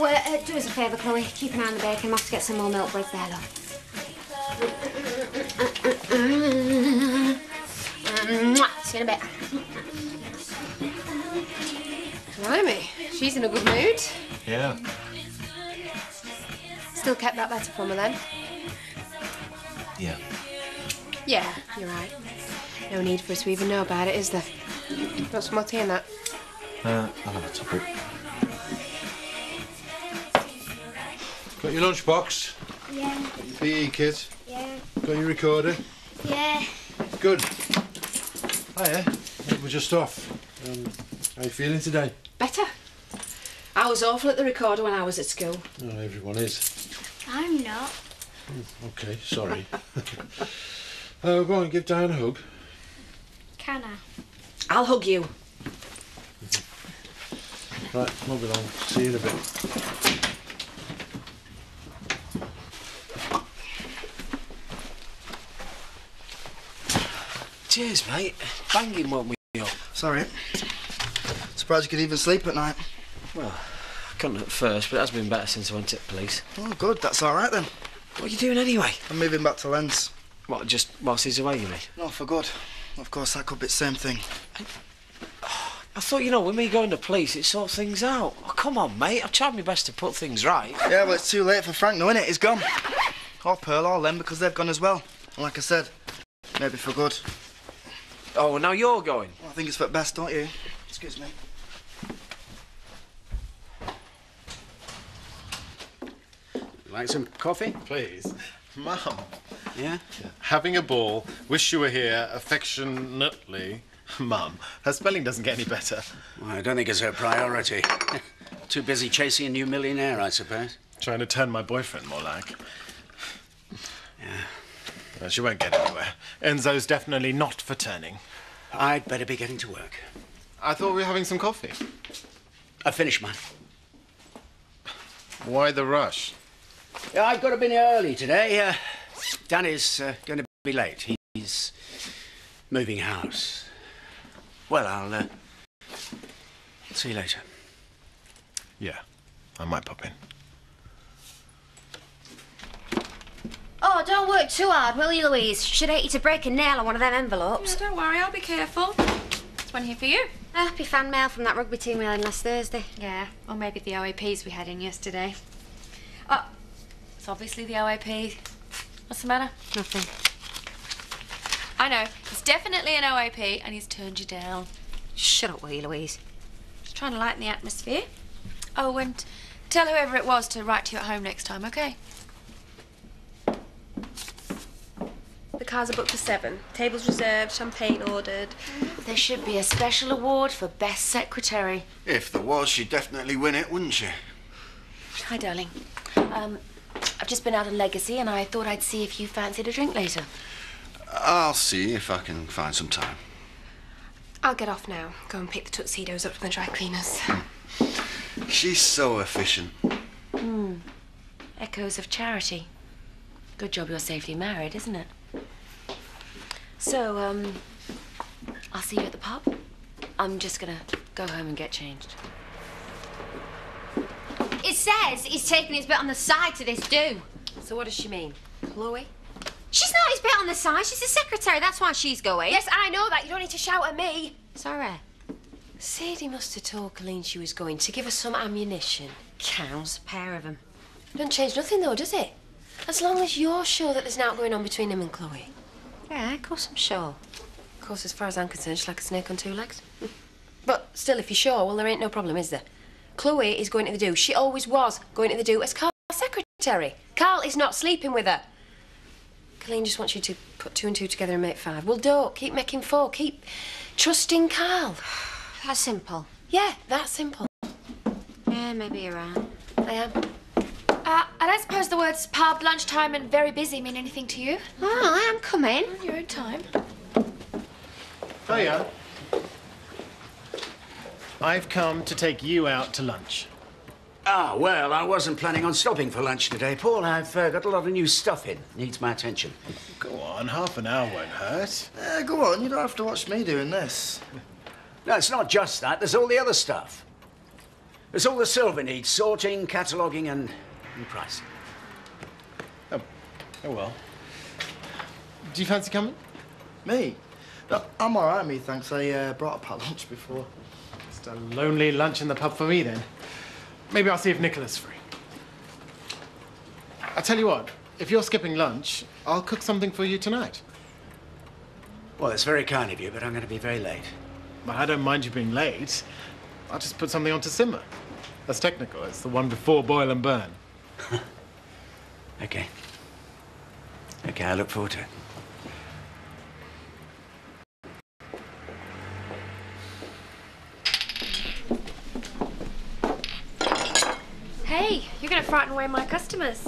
Oh, do us a favour, Chloe. Keep an eye on the bacon. I'm off to get some more milk breads there, love. See you in a bit. Blimey, she's in a good mood. Yeah. Still kept that letter from her then? Yeah. Yeah, you're right. No need for us to even know about it, is there? Got some more tea in that? I'll have a topic. Got your lunchbox? Yeah. Got your PE kit? Yeah. Got your recorder? Yeah. Good. Hiya. We're just off. How you feeling today? Better. I was awful at the recorder when I was at school. Oh, everyone is. I'm not. Okay, sorry. Go on, give Diane a hug. Can I? I'll hug you. Right, move along. See you in a bit. Cheers, mate. Banging woke me up. Sorry. Surprised you could even sleep at night. Well, I couldn't at first, but it has been better since I went to the police. Oh, good. That's all right, then. What are you doing anyway? I'm moving back to Lens. What, just whilst he's away, you mean? No, for good. Of course, that could be the same thing. I thought, you know, with me going to police, it sorts things out. Oh, come on, mate. I've tried my best to put things right. Yeah, well, it's too late for Frank now, innit? He's gone. Or Pearl or Len, because they've gone as well. And like I said, maybe for good. Oh, well, now you're going. Well, I think it's for the best, don't you? Excuse me. Like some coffee? Please. Mum. Yeah? Having a ball. Wish you were here. Affectionately. Mum. Her spelling doesn't get any better. Well, I don't think it's her priority. Too busy chasing a new millionaire, I suppose. Trying to turn my boyfriend, more like. Yeah. Well, she won't get anywhere. Enzo's definitely not for turning. I'd better be getting to work. I thought we were having some coffee. I finished mine. Why the rush? Yeah, I've got to be in early today. Danny's going to be late. He's moving house. Well, I'll see you later. Yeah, I might pop in. Oh, don't work too hard, will you, Louise? Should hate you to break a nail on one of them envelopes. No, don't worry, I'll be careful. It's one here for you. Happy fan mail from that rugby team we had in last Thursday. Yeah, or maybe the OAPs we had in yesterday. Oh, it's obviously the OAP. What's the matter? Nothing. I know, it's definitely an OAP and he's turned you down. Shut up, will you, Louise? Just trying to lighten the atmosphere. Oh, and tell whoever it was to write to you at home next time, OK? The cars are booked for 7. Tables reserved, champagne ordered. There should be a special award for Best Secretary. If there was, she'd definitely win it, wouldn't she? Hi, darling. I've just been out on Legacy and I thought I'd see if you fancied a drink later. I'll see if I can find some time. I'll get off now. Go and pick the tuxedos up from the dry cleaners. She's so efficient. Echoes of charity. Good job you're safely married, isn't it? So, I'll see you at the pub. I'm just gonna go home and get changed. It says he's taking his bit on the side to this do. So what does she mean? Chloe? She's not his bit on the side. She's the secretary. That's why she's going. Yes, I know that. You don't need to shout at me. Sorry. Sadie must have told Colleen she was going to give us some ammunition. Cows, a pair of them. Don't change nothing, though, does it? As long as you're sure that there's an out going on between him and Chloe. Yeah, of course I'm sure. Of course, as far as I'm concerned, she's like a snake on 2 legs. But still, if you're sure, well, there ain't no problem, is there? Chloe is going to the do. She always was going to the do as Carl's secretary. Carl is not sleeping with her. Colleen just wants you to put 2 and 2 together and make 5. Well, don't. Keep making 4. Keep trusting Carl. That's simple. Yeah, that's simple. Yeah, maybe you're right. I am. I don't suppose the words pub, lunchtime and very busy mean anything to you? Oh, I am coming. On your own time. Hiya. I've come to take you out to lunch. Ah, well, I wasn't planning on stopping for lunch today, Paul. I've got a lot of new stuff in. Needs my attention. Go on, half an hour won't hurt. Go on, you don't have to watch me doing this. No, it's not just that. There's all the other stuff. It's all the silver needs, sorting, cataloguing and pricing. Oh well. Do you fancy coming? Me? No, I'm all right, me, thanks. I brought a packed lunch before. Just a lonely lunch in the pub for me, then. Maybe I'll see if Nicola's free. I'll tell you what, if you're skipping lunch, I'll cook something for you tonight. Well, it's very kind of you, but I'm going to be very late. But I don't mind you being late. I'll just put something on to simmer. That's technical. It's the one before boil and burn. Okay. Okay, I look forward to it. Hey, you're going to frighten away my customers.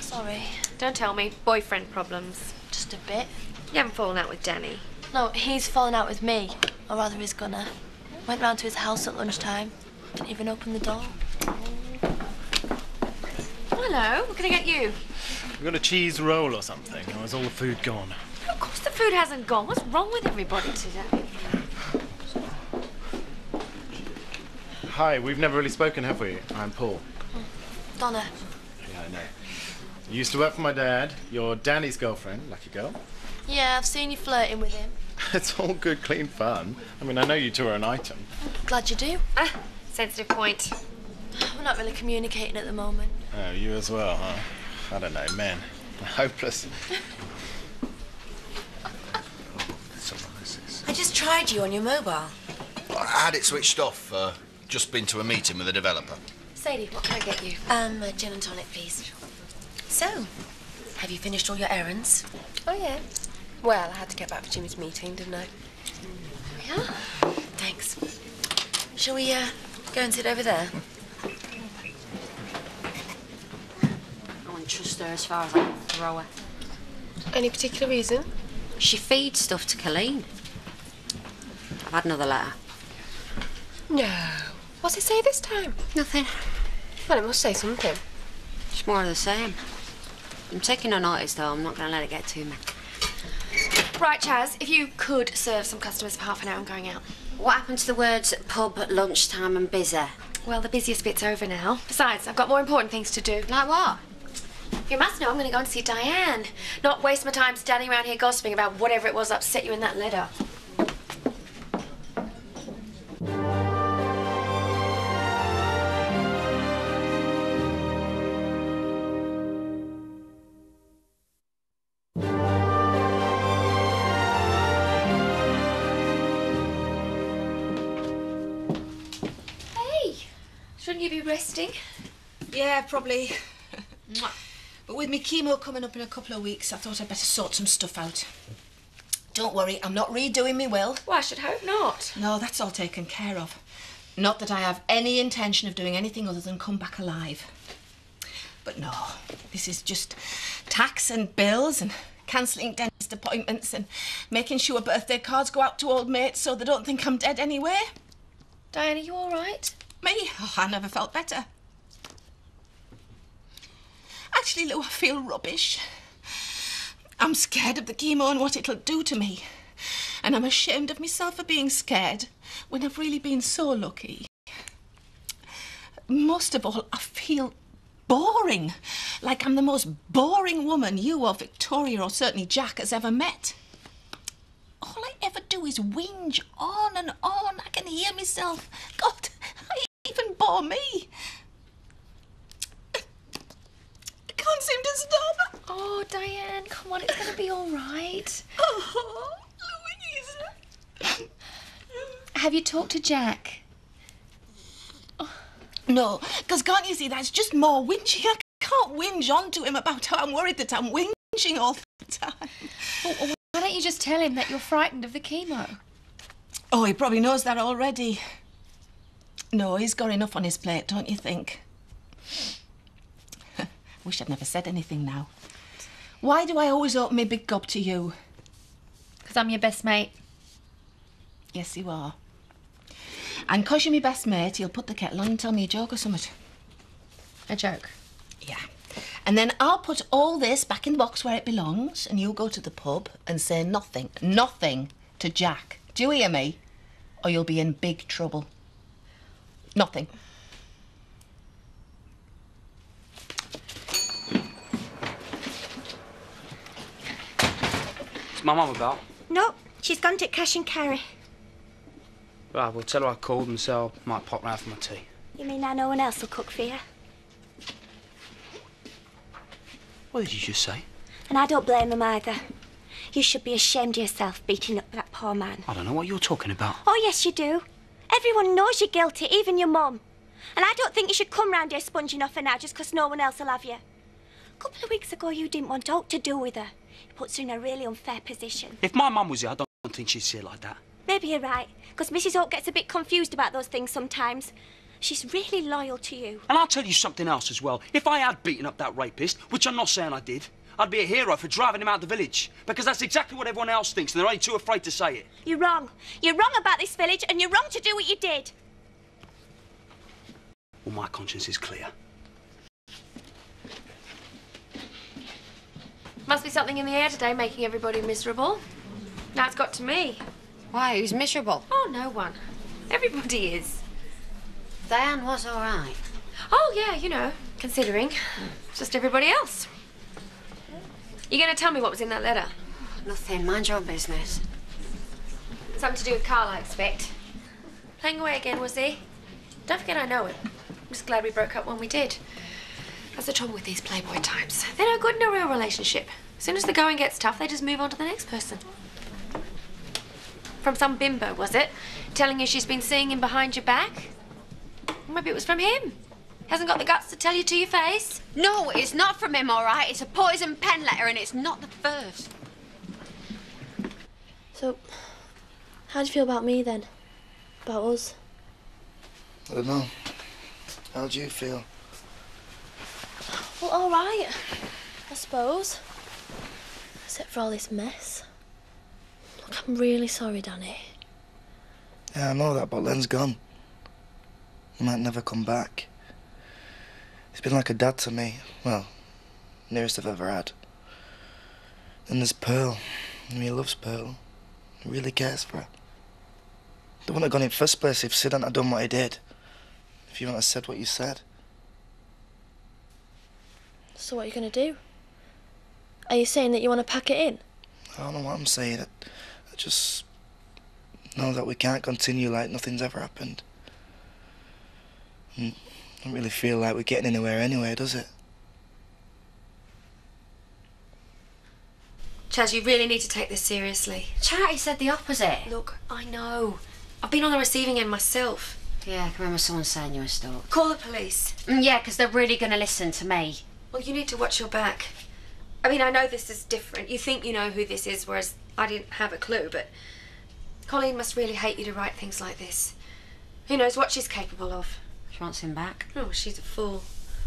Sorry. Don't tell me. Boyfriend problems. Just a bit. You haven't fallen out with Danny. No, he's fallen out with me. Or rather, he's gonna. Went round to his house at lunchtime. Didn't even open the door. Hello, what can I get you? You got a cheese roll or something, or is all the food gone? Of course the food hasn't gone. What's wrong with everybody today? Hi, we've never really spoken, have we? I'm Paul. Donna. Yeah, I know. You used to work for my dad. You're Danny's girlfriend, lucky girl. Yeah, I've seen you flirting with him. It's all good, clean fun. I mean, I know you two are an item. Glad you do. Ah, sensitive point. We're not really communicating at the moment. Oh, you as well, huh? I don't know, men. They're hopeless. I just tried you on your mobile. I had it switched off. Just been to a meeting with a developer. Sadie, what can I get you? A gin and tonic, please. So, have you finished all your errands? Oh, yeah. Well, I had to get back for Jimmy's meeting, didn't I? Yeah. Thanks. Shall we go and sit over there? I wouldn't trust her as far as I can throw her. Any particular reason? She feeds stuff to Colleen. I've had another letter. No. What's it say this time? Nothing. Well, it must say something. It's more of the same. I'm taking no notice, though. I'm not going to let it get to me. Right, Chaz, if you could serve some customers for half an hour, I'm going out. What happened to the words pub, lunchtime and busy? Well, the busiest bit's over now. Besides, I've got more important things to do. Like what? You must know I'm going to go and see Diane. Not waste my time standing around here gossiping about whatever it was that upset you in that letter. Shouldn't you be resting? Yeah, probably. But with me chemo coming up in a couple of weeks, I thought I'd better sort some stuff out. Don't worry, I'm not redoing me will. Well, I should hope not. No, that's all taken care of. Not that I have any intention of doing anything other than come back alive. But no, this is just tax and bills and cancelling dentist appointments and making sure birthday cards go out to old mates so they don't think I'm dead anyway. Diane, are you all right? Me? Oh, I never felt better. Actually, Lou, I feel rubbish. I'm scared of the chemo and what it'll do to me. And I'm ashamed of myself for being scared when I've really been so lucky. Most of all, I feel boring. Like I'm the most boring woman you or Victoria or certainly Jack has ever met. All I ever do is whinge on and on. I can hear myself. God, I even bore me. I can't seem to stop. Oh, Diane, come on, it's going to be all right. Oh, Louise. Have you talked to Jack? No, because can't you see that's just more whinging? I can't whinge on to him about how I'm worried that I'm whinging all the time. Well, why don't you just tell him that you're frightened of the chemo? Oh, he probably knows that already. No, he's got enough on his plate, don't you think? Wish I'd never said anything now. Why do I always open my big gob to you? Because I'm your best mate. Yes, you are. And 'cause you're my best mate, he'll put the kettle on and tell me a joke or something. A joke? Yeah. And then I'll put all this back in the box where it belongs, and you'll go to the pub and say nothing to Jack. Do you hear me? Or you'll be in big trouble. Nothing. my mum about? No, she's gone to cash and carry. Right, well, tell her I called and say I might pop round for my tea. You mean now no one else will cook for you? What did you just say? And I don't blame them either. You should be ashamed of yourself beating up that poor man. I don't know what you're talking about. Oh, yes, you do. Everyone knows you're guilty, even your mum. And I don't think you should come round here sponging off her now just 'cause no one else will have you. A couple of weeks ago, you didn't want aught to do with her. It puts her in a really unfair position. If my mum was here, I don't think she'd see it like that. Maybe you're right, 'cause Mrs. Oak gets a bit confused about those things sometimes. She's really loyal to you. And I'll tell you something else as well. If I had beaten up that rapist, which I'm not saying I did, I'd be a hero for driving him out of the village. Because that's exactly what everyone else thinks, and they're only too afraid to say it. You're wrong. You're wrong about this village, and you're wrong to do what you did. Well, my conscience is clear. Must be something in the air today making everybody miserable. Now it's got to me. Why, who's miserable? Oh, no one. Everybody is. Diane was all right. Oh, yeah, you know, considering. Just everybody else. You going to tell me what was in that letter? Nothing. Mind your own business. Something to do with Carl, I expect. Playing away again, was he? Don't forget I know him. I'm just glad we broke up when we did. That's the trouble with these Playboy types. They're no good in a real relationship. As soon as the going gets tough, they just move on to the next person. From some bimbo, was it? Telling you she's been seeing him behind your back? Maybe it was from him. Hasn't got the guts to tell you to your face? No, it's not from him, all right. It's a poison pen letter, and it's not the first. So, how do you feel about me then? About us? I don't know. How do you feel? Well, all right, I suppose. Except for all this mess. Look, I'm really sorry, Danny. Yeah, I know that, but Len's gone. He might never come back. He's been like a dad to me. Well, nearest I've ever had. And there's Pearl. He loves Pearl. He really cares for her. They wouldn't have gone in first place if Sid hadn't done what he did. If you hadn't have said what you said. So what are you going to do? Are you saying that you want to pack it in? I don't know what I'm saying. I just know that we can't continue like nothing's ever happened. And I don't really feel like we're getting anywhere anyway, does it? Chaz, you really need to take this seriously. Charity said the opposite. Look, I know. I've been on the receiving end myself. Yeah, I can remember someone saying you were stalked. Call the police. Yeah, because they're really going to listen to me. Well, you need to watch your back. I mean, I know this is different. You think you know who this is, whereas I didn't have a clue, but Colleen must really hate you to write things like this. Who knows what she's capable of? She wants him back. Oh, she's a fool.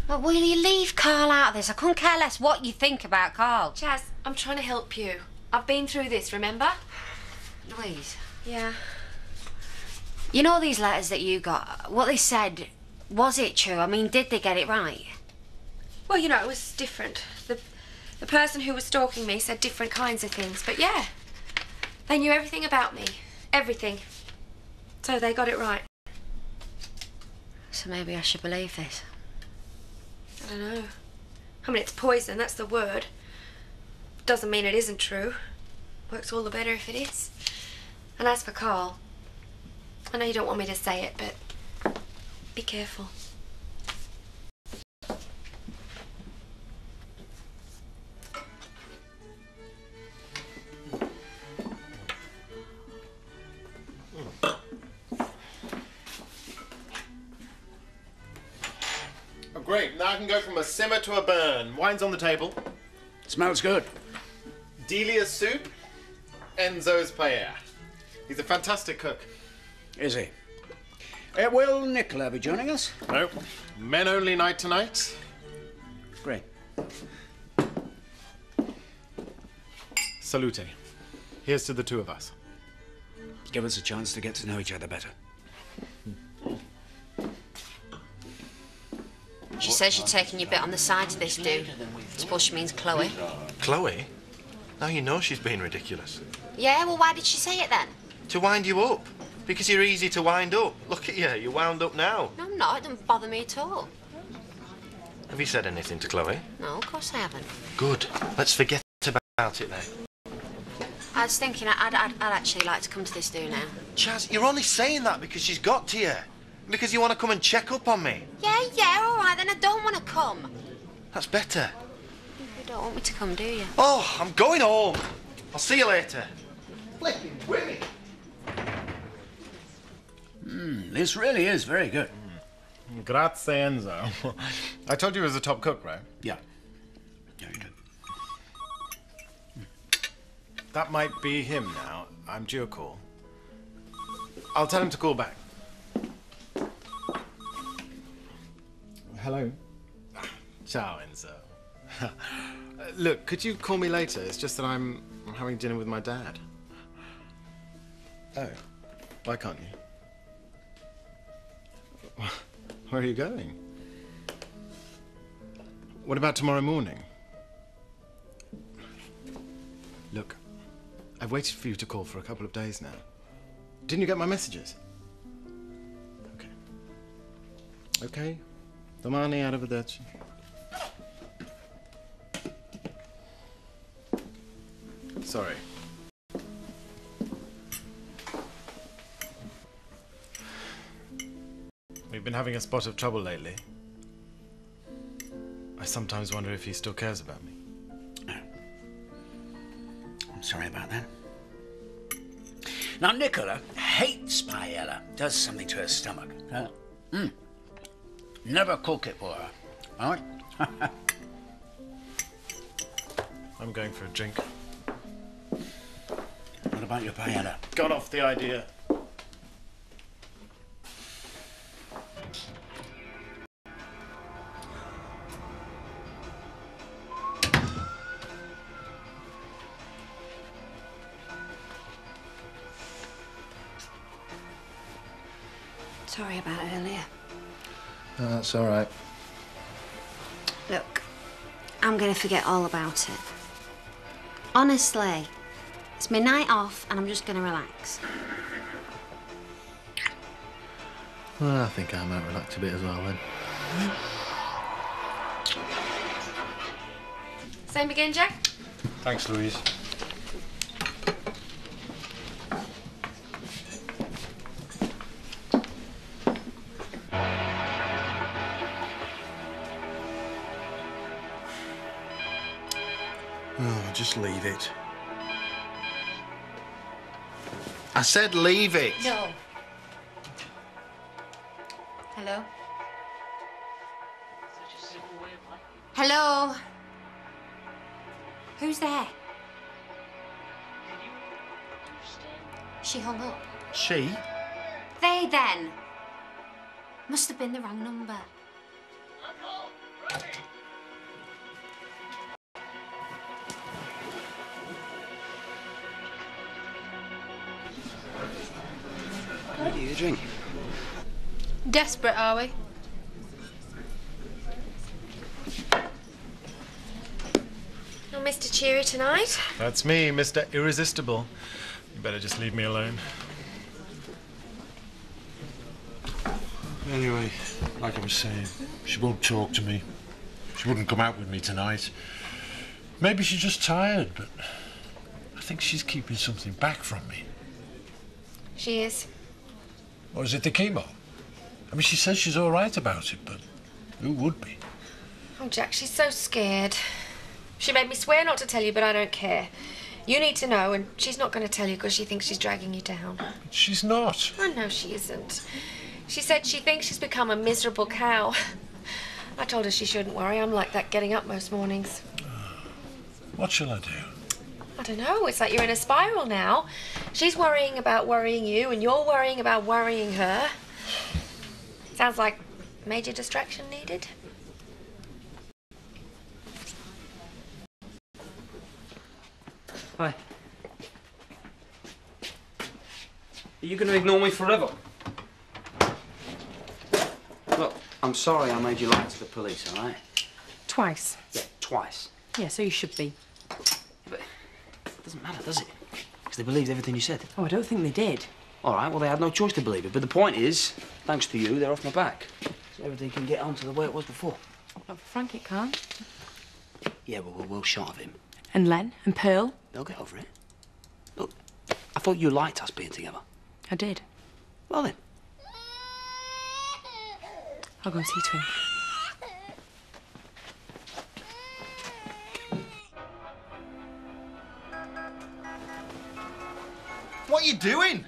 Well, will you leave Carl out of this? I couldn't care less what you think about Carl. Chaz, I'm trying to help you. I've been through this, remember? Louise. Yeah. You know these letters that you got? What they said, was it true? I mean, did they get it right? Well, you know, it was different. The person who was stalking me said different kinds of things, but yeah. They knew everything about me. Everything. So they got it right. So maybe I should believe this. I don't know. I mean, it's poison, that's the word. Doesn't mean it isn't true. Works all the better if it is. And as for Carl, I know you don't want me to say it, but be careful. Oh, great. Now I can go from a simmer to a burn. Wine's on the table. Smells good. Delia's soup, Enzo's paella. He's a fantastic cook. Is he? Will Nicola be joining us? No. Men only night tonight. Great. Salute. Here's to the two of us. Give us a chance to get to know each other better. She says you're taking your bit on the side to this dude. Suppose she means Chloe. Chloe? Now you know she's being ridiculous. Yeah, well, why did she say it then? To wind you up. Because you're easy to wind up. Look at you, you're wound up now. No, I'm not. It doesn't bother me at all. Have you said anything to Chloe? No, of course I haven't. Good. Let's forget about it then. I was thinking I'd actually like to come to this do now. Chaz, you're only saying that because she's got to you. Because you want to come and check up on me. Yeah, all right, then I don't want to come. That's better. You don't want me to come, do you? Oh, I'm going home. I'll see you later. Flipping women. This really is very good. Grazie, Enzo. I told you he was a top cook, right? Yeah. Yeah, you did. That might be him now. I'm due a call. I'll tell him to call back. Hello. Ciao, Enzo. Look, could you call me later? It's just that I'm having dinner with my dad. Oh. Why can't you? Where are you going? What about tomorrow morning? Look, I've waited for you to call for a couple of days now. Didn't you get my messages? Okay. Okay. Domani arrivederci. Sorry. We've been having a spot of trouble lately. I sometimes wonder if he still cares about me. I'm sorry about that. Now, Nicola hates paella. Does something to her stomach. Never cook it for her. All right? I'm going for a drink. What about your paella? Got off the idea. Sorry about earlier. That's all right. Look, I'm going to forget all about it. Honestly, it's my night off and I'm just going to relax. Well, I think I might relax a bit as well then. Same again, Jack? Thanks, Louise. Oh, just leave it. I said leave it. No. Hello? Hello? Who's there? She hung up. She? They then. Must have been the wrong number. What are you drinking? Desperate, are we? No Mr. Cheery tonight? That's me, Mr. Irresistible. You better just leave me alone. Anyway, like I was saying, she won't talk to me. She wouldn't come out with me tonight. Maybe she's just tired, but I think she's keeping something back from me. She is. Or is it the chemo? I mean, she says she's all right about it, but who would be? Oh, Jack, she's so scared. She made me swear not to tell you, but I don't care. You need to know, and she's not going to tell you because she thinks she's dragging you down. But she's not. I know she isn't. She said she thinks she's become a miserable cow. I told her she shouldn't worry. I'm like that getting up most mornings. What shall I do? I don't know. It's like you're in a spiral now. She's worrying about worrying you, and you're worrying about worrying her. Sounds like major distraction needed. Hi. Are you going to ignore me forever? Look, I'm sorry I made you lie to the police, all right? Twice. Yeah, twice. Yeah, so you should be. But it doesn't matter, does it? Because they believed everything you said. Oh, I don't think they did. All right, well, they had no choice to believe it. But the point is, thanks to you, they're off my back. So everything can get on to the way it was before. Not for Frank, it can't. Yeah, well, we're well short of him. And Len and Pearl. They'll get over it. I thought you liked us being together. I did. Well then. I'll go and see to him. What are you doing?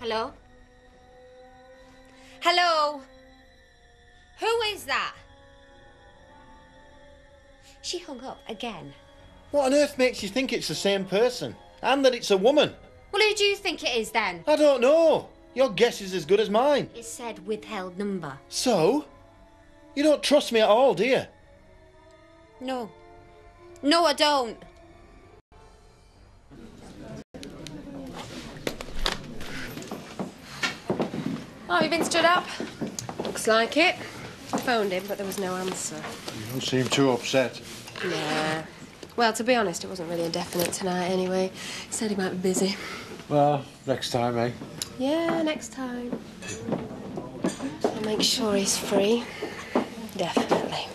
Hello? Hello? Who is that? She hung up again. What on earth makes you think it's the same person? And that it's a woman? Well, who do you think it is then? I don't know. Your guess is as good as mine. It said withheld number. So? You don't trust me at all, do you? No. No, I don't. Oh, you been stood up? Looks like it. I phoned him, but there was no answer. You don't seem too upset. Nah. Well, to be honest, it wasn't really a definite tonight anyway. He said he might be busy. Well, next time, eh? Yeah, next time. I'll make sure he's free. Definitely.